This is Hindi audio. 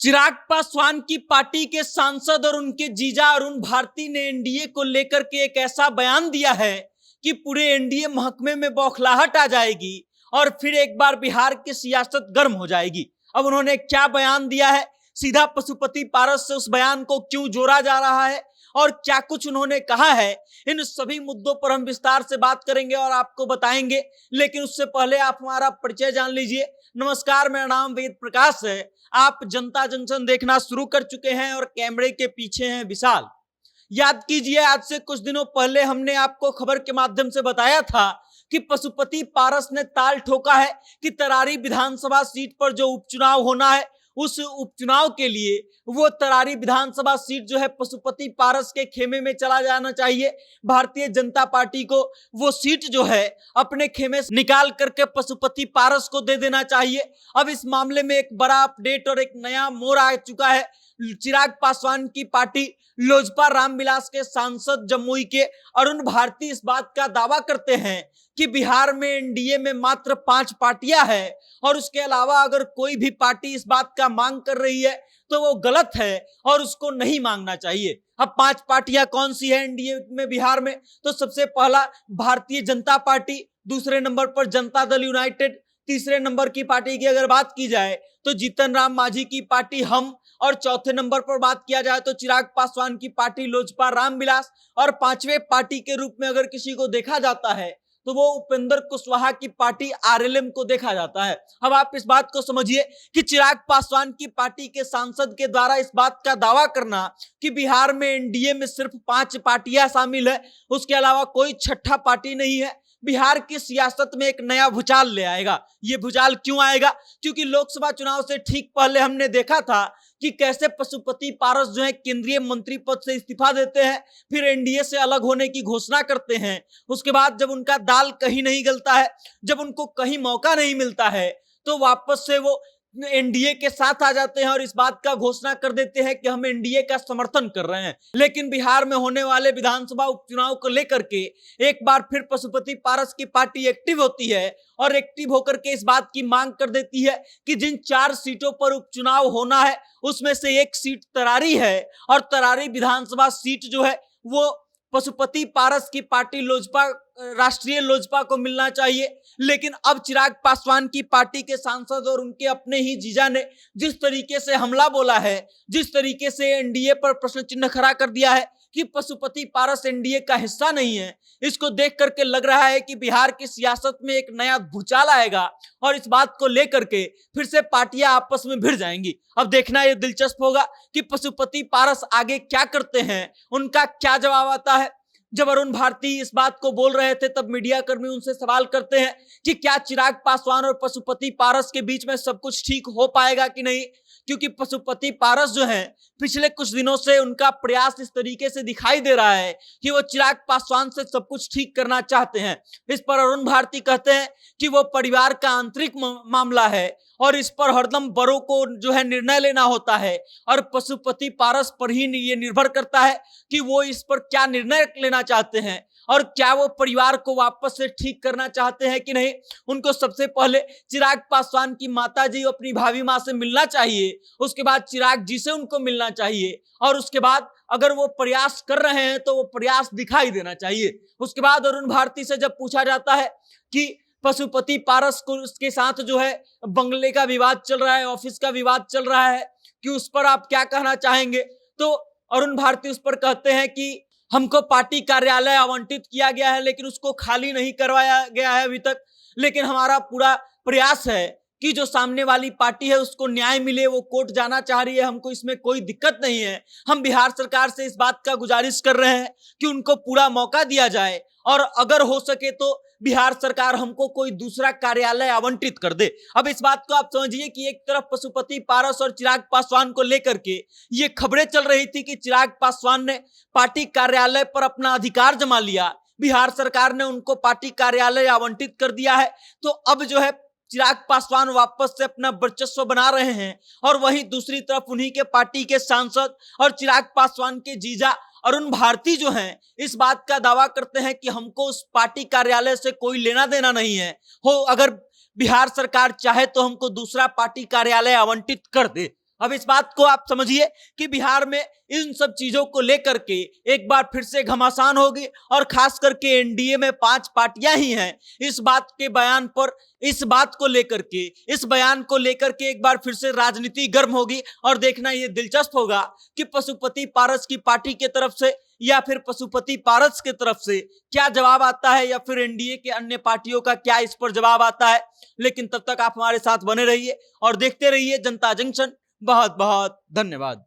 चिराग पासवान की पार्टी के सांसद और उनके जीजा अरुण भारती ने एनडीए को लेकर के एक ऐसा बयान दिया है कि पूरे एनडीए महकमे में बौखलाहट आ जाएगी और फिर एक बार बिहार की सियासत गर्म हो जाएगी। अब उन्होंने क्या बयान दिया है, सीधा पशुपति पारस से उस बयान को क्यों जोड़ा जा रहा है और क्या कुछ उन्होंने कहा है, इन सभी मुद्दों पर हम विस्तार से बात करेंगे और आपको बताएंगे। लेकिन उससे पहले आप हमारा परिचय जान लीजिए। नमस्कार, मेरा नाम वेद प्रकाश है। आप जनता जंक्शन देखना शुरू कर चुके हैं और कैमरे के पीछे हैं विशाल। याद कीजिए, आज से कुछ दिनों पहले हमने आपको खबर के माध्यम से बताया था कि पशुपति पारस ने ताल ठोका है कि तरारी विधानसभा सीट पर जो उपचुनाव होना है, उस उपचुनाव के लिए वो तरारी विधानसभा सीट जो है पशुपति पारस के खेमे में चला जाना चाहिए। भारतीय जनता पार्टी को वो सीट जो है अपने खेमे से निकाल करके पशुपति पारस को दे देना चाहिए। अब इस मामले में एक बड़ा अपडेट और एक नया मोड़ आ चुका है। चिराग पासवान की पार्टी लोजपा रामविलास के सांसद जमुई के अरुण भारती इस बात का दावा करते हैं कि बिहार में एनडीए में मात्र 5 पार्टियां हैं और उसके अलावा अगर कोई भी पार्टी इस बात का मांग कर रही है तो वो गलत है और उसको नहीं मांगना चाहिए। अब 5 पार्टियां कौन सी है एनडीए में बिहार में? तो सबसे पहला भारतीय जनता पार्टी, दूसरे नंबर पर जनता दल यूनाइटेड, तीसरे नंबर की पार्टी की अगर बात की जाए तो जीतन राम मांझी की पार्टी हम, और चौथे नंबर पर बात किया जाए तो चिराग पासवान की पार्टी लोजपा रामविलास, और 5वें पार्टी के रूप में अगर किसी को देखा जाता है तो वो उपेंद्र कुशवाहा की पार्टी आरएलएम को देखा जाता है। अब आप इस बात को समझिए कि चिराग पासवान की पार्टी के सांसद के द्वारा इस बात का दावा करना कि बिहार में एनडीए में सिर्फ 5 पार्टियां शामिल है, उसके अलावा कोई छठा पार्टी नहीं है, बिहार की सियासत में एक नया भूचाल ले आएगा। ये भूचाल क्यों आएगा? क्योंकि लोकसभा चुनाव से ठीक पहले हमने देखा था कि कैसे पशुपति पारस जो है केंद्रीय मंत्री पद से इस्तीफा देते हैं, फिर एनडीए से अलग होने की घोषणा करते हैं। उसके बाद जब उनका दाल कहीं नहीं गलता है, जब उनको कहीं मौका नहीं मिलता है, तो वापस से वो एनडीए के साथ आ जाते हैं और इस बात का घोषणा कर देते हैं कि हम एनडीए का समर्थन कर रहे हैं। लेकिन बिहार में होने वाले विधानसभा उपचुनाव को लेकर के एक बार फिर पशुपति पारस की पार्टी एक्टिव होती है और एक्टिव होकर के इस बात की मांग कर देती है कि जिन 4 सीटों पर उपचुनाव होना है उसमें से एक सीट तरारी है और तरारी विधानसभा सीट जो है वो पशुपति पारस की पार्टी लोजपा, राष्ट्रीय लोजपा को मिलना चाहिए। लेकिन अब चिराग पासवान की पार्टी के सांसद और उनके अपने ही जीजा ने जिस तरीके से हमला बोला है, जिस तरीके से एनडीए पर प्रश्न चिन्ह खड़ा कर दिया है कि पशुपति पारस एनडीए का हिस्सा नहीं है, इसको देख करके लग रहा है कि बिहार की सियासत में एक नया भूचाल आएगा और इस बात को लेकर के फिर से पार्टियां आपस में भिड़ जाएंगी। अब देखना यह दिलचस्प होगा कि पशुपति पारस आगे क्या करते हैं, उनका क्या जवाब आता है। जब अरुण भारती इस बात को बोल रहे थे तब मीडिया कर्मी उनसे सवाल करते हैं कि क्या चिराग पासवान और पशुपति पारस के बीच में सब कुछ ठीक हो पाएगा कि नहीं, क्योंकि पशुपति पारस जो है पिछले कुछ दिनों से उनका प्रयास इस तरीके से दिखाई दे रहा है कि वो चिराग पासवान से सब कुछ ठीक करना चाहते हैं। इस पर अरुण भारती कहते हैं कि वो परिवार का आंतरिक मामला है और इस पर हरदम बड़ों को जो है निर्णय लेना होता है और पशुपति पारस पर ही ये निर्भर करता है कि वो इस पर क्या निर्णय लेना चाहते हैं और क्या वो परिवार को वापस से ठीक करना चाहते हैं कि नहीं। उनको सबसे पहले चिराग पासवान की माता जी अपनी भाभी माँ से मिलना चाहिए, उसके बाद चिराग जी से उनको मिलना चाहिए और उसके बाद अगर वो प्रयास कर रहे हैं तो वो प्रयास दिखाई देना चाहिए। उसके बाद अरुण भारती से जब पूछा जाता है कि पशुपति पारस को उसके साथ जो है बंगले का विवाद चल रहा है, ऑफिस का विवाद चल रहा है, कि उस पर आप क्या कहना चाहेंगे, तो अरुण भारती उस पर कहते हैं कि हमको पार्टी कार्यालय आवंटित किया गया है लेकिन उसको खाली नहीं करवाया गया है अभी तक, लेकिन हमारा पूरा प्रयास है कि जो सामने वाली पार्टी है उसको न्याय मिले, वो कोर्ट जाना चाह रही है, हमको इसमें कोई दिक्कत नहीं है। हम बिहार सरकार से इस बात का गुजारिश कर रहे हैं कि उनको पूरा मौका दिया जाए और अगर हो सके तो बिहार सरकार हमको कोई दूसरा कार्यालय आवंटित कर दे। अब इस बात को आप समझिए कि एक तरफ पशुपति पारस और चिराग पासवान को लेकर के ये खबरें चल रही थी कि चिराग पासवान ने पार्टी कार्यालय पर अपना अधिकार जमा लिया, बिहार सरकार ने उनको पार्टी कार्यालय आवंटित कर दिया है, तो अब जो है चिराग पासवान वापस से अपना वर्चस्व बना रहे हैं और वहीं दूसरी तरफ उन्हीं के पार्टी के सांसद और चिराग पासवान के जीजा अरुण भारती जो हैं इस बात का दावा करते हैं कि हमको उस पार्टी कार्यालय से कोई लेना देना नहीं है, हो अगर बिहार सरकार चाहे तो हमको दूसरा पार्टी कार्यालय आवंटित कर दे। अब इस बात को आप समझिए कि बिहार में इन सब चीजों को लेकर के एक बार फिर से घमासान होगी और खास करके एनडीए में 5 पार्टियां ही हैं। इस बात के बयान पर, इस बात को लेकर के, इस बयान को लेकर के एक बार फिर से राजनीति गर्म होगी और देखना यह दिलचस्प होगा कि पशुपति पारस की पार्टी की तरफ से या फिर पशुपति पारस की तरफ से क्या जवाब आता है या फिर एनडीए के अन्य पार्टियों का क्या इस पर जवाब आता है। लेकिन तब तक आप हमारे साथ बने रहिए और देखते रहिए जनता जंक्शन। बहुत बहुत धन्यवाद।